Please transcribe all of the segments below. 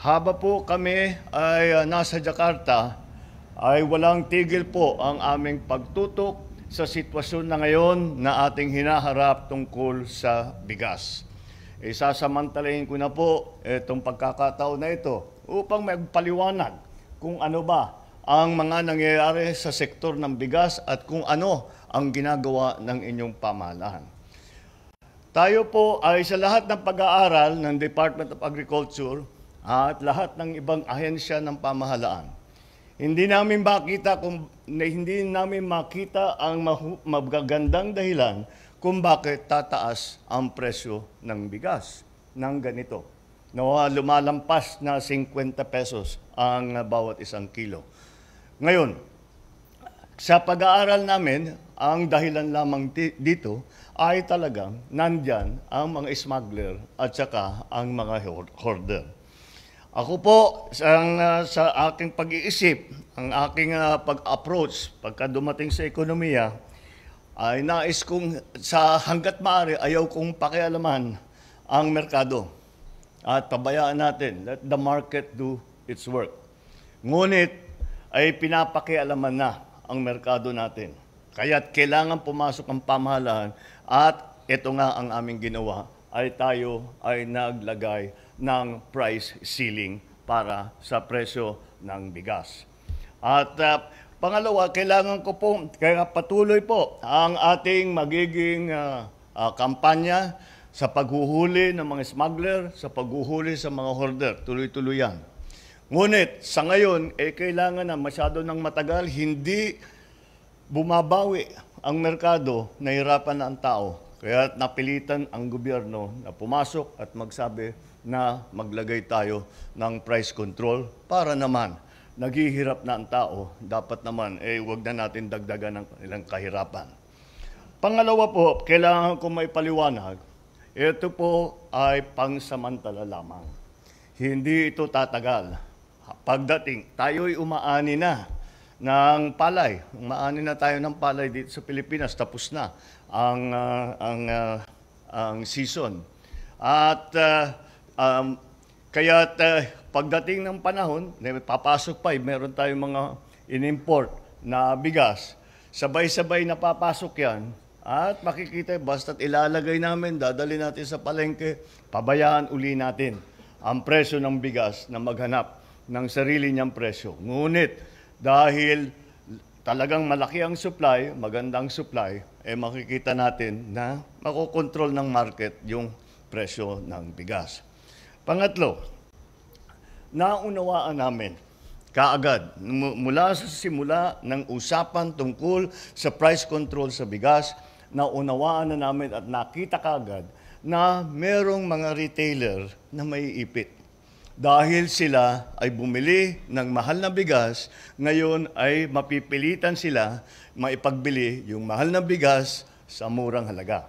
haba po kami ay nasa Jakarta, ay walang tigil po ang aming pagtutok sa sitwasyon na ngayon na ating hinaharap tungkol sa bigas. Sasamantalahin ko na po itong pagkakataon na ito upang magpaliwanag kung ano ba ang mga nangyayari sa sektor ng bigas at kung ano ang ginagawa ng inyong pamahalaan. Tayo po ay sa lahat ng pag-aaral ng Department of Agriculture at lahat ng ibang ahensya ng pamahalaan. Hindi namin makita ang magagandang dahilan kung bakit tataas ang presyo ng bigas ng ganito. Lumalampas na 50 pesos ang bawat isang kilo. Ngayon, sa pag-aaral namin, ang dahilan lamang dito ay talagang nandyan ang mga smuggler at saka ang mga hoarder. Ako po, sa aking pag-iisip, ang aking pag-approach pagka dumating sa ekonomiya, ay nais kong sa hanggat maaari ayaw kong pakialaman ang merkado. At pabayaan natin, let the market do its work. Ngunit ay pinapakialaman na ang merkado natin. Kaya't kailangan pumasok ang pamahalaan at ito nga ang aming ginawa ay tayo ay naglagay ng price ceiling para sa presyo ng bigas. At pangalawa, kailangan ko po, kaya patuloy po ang ating magiging kampanya sa paghuhuli ng mga smuggler, sa paghuhuli sa mga hoarder. Tuloy-tuloy yan. Ngunit sa ngayon, kailangan na masyado ng matagal, hindi bumabawi ang merkado, nahirapan na ang tao. Kaya napilitan ang gobyerno na pumasok at magsabi na maglagay tayo ng price control para naman naghihirap na ang tao. Dapat naman, huwag na natin dagdagan ng ilang kahirapan. Pangalawa po, kailangan ko may paliwanag, ito po ay pangsamantala lamang. Hindi ito tatagal. Pagdating, tayo'y umaani na ng palay. Umaani na tayo ng palay dito sa Pilipinas. Tapos na ang season. At kaya't pagdating ng panahon, papasok pa, meron tayong mga in-import na bigas. Sabay-sabay na papasok yan. At makikita, basta't ilalagay namin, dadali natin sa palengke, pabayaan uli natin ang presyo ng bigas na maghanap ng sarili niyang presyo. Ngunit dahil talagang malaki ang supply, magandang supply, makikita natin na makokontrol ng market yung presyo ng bigas. Pangatlo, naunawaan namin kaagad mula sa simula ng usapan tungkol sa price control sa bigas, naunawaan na namin at nakita kaagad na merong mga retailer na may ipit. Dahil sila ay bumili ng mahal na bigas, ngayon ay mapipilitan sila maipagbili yung mahal na bigas sa murang halaga.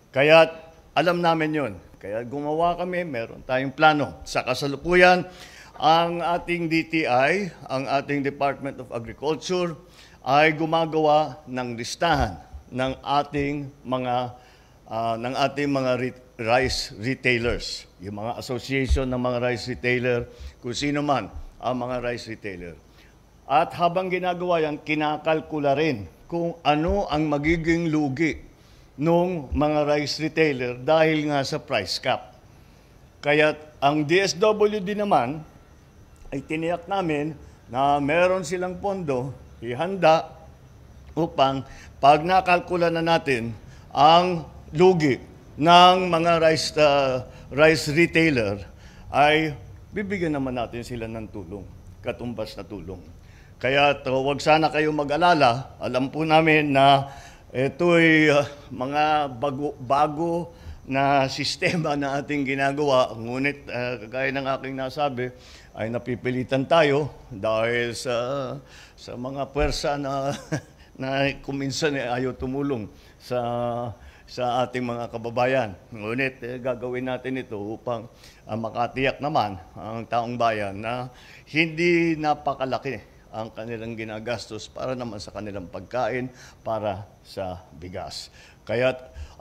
Kaya alam namin yon. Kaya gumawa kami, meron tayong plano. Sa kasalukuyan, ang ating DTI, ang ating Department of Agriculture, ay gumagawa ng listahan ng ating mga rice retailers, yung mga association ng mga rice retailer, kung sino man ang mga rice retailer. At habang ginagawa yan, kinakalkula rin kung ano ang magiging lugi ng mga rice retailer dahil nga sa price cap. Kaya ang DSWD naman ay tiniyak namin na meron silang pondo ihanda upang pag nakalkula na natin ang lugi ng mga rice retailer, ay bibigyan naman natin sila ng tulong, katumbas na tulong. Kaya huwag sana kayo mag-alala, alam po namin na ito'y mga bago na sistema na ating ginagawa, ngunit kagaya ng aking nasabi, ay napipilitan tayo dahil sa mga puwersa na kuminsan ayaw tumulong sa ating mga kababayan. Ngunit gagawin natin ito upang makatiyak naman ang taong bayan na hindi napakalaki ang kanilang ginagastos para naman sa kanilang pagkain, para sa bigas.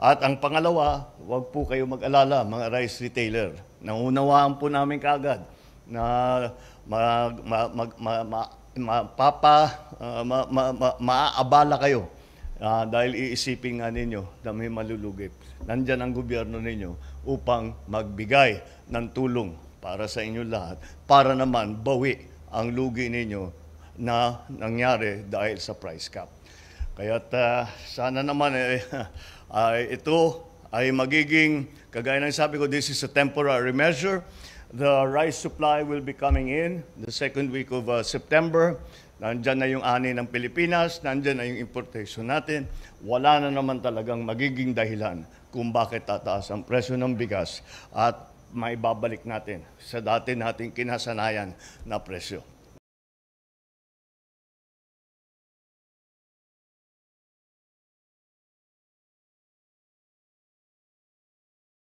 At ang pangalawa, huwag po kayo mag-alala mga rice retailer. Naunawaan po namin kaagad na maaabala kayo dahil iisipin nga ninyo na may malulugit. Nandyan ang gobyerno ninyo upang magbigay ng tulong para sa inyo lahat, para naman bawi ang lugi ninyo na nangyari dahil sa price cap. Kaya't sana naman ito ay magiging, kagaya ng sabi ko, this is a temporary measure. The rice supply will be coming in the second week of September. Nandyan na yung ani ng Pilipinas, nandyan na yung importation natin. Wala na naman talagang magiging dahilan kung bakit tataas ang presyo ng bigas at maibabalik natin sa dati nating kinasanayan na presyo.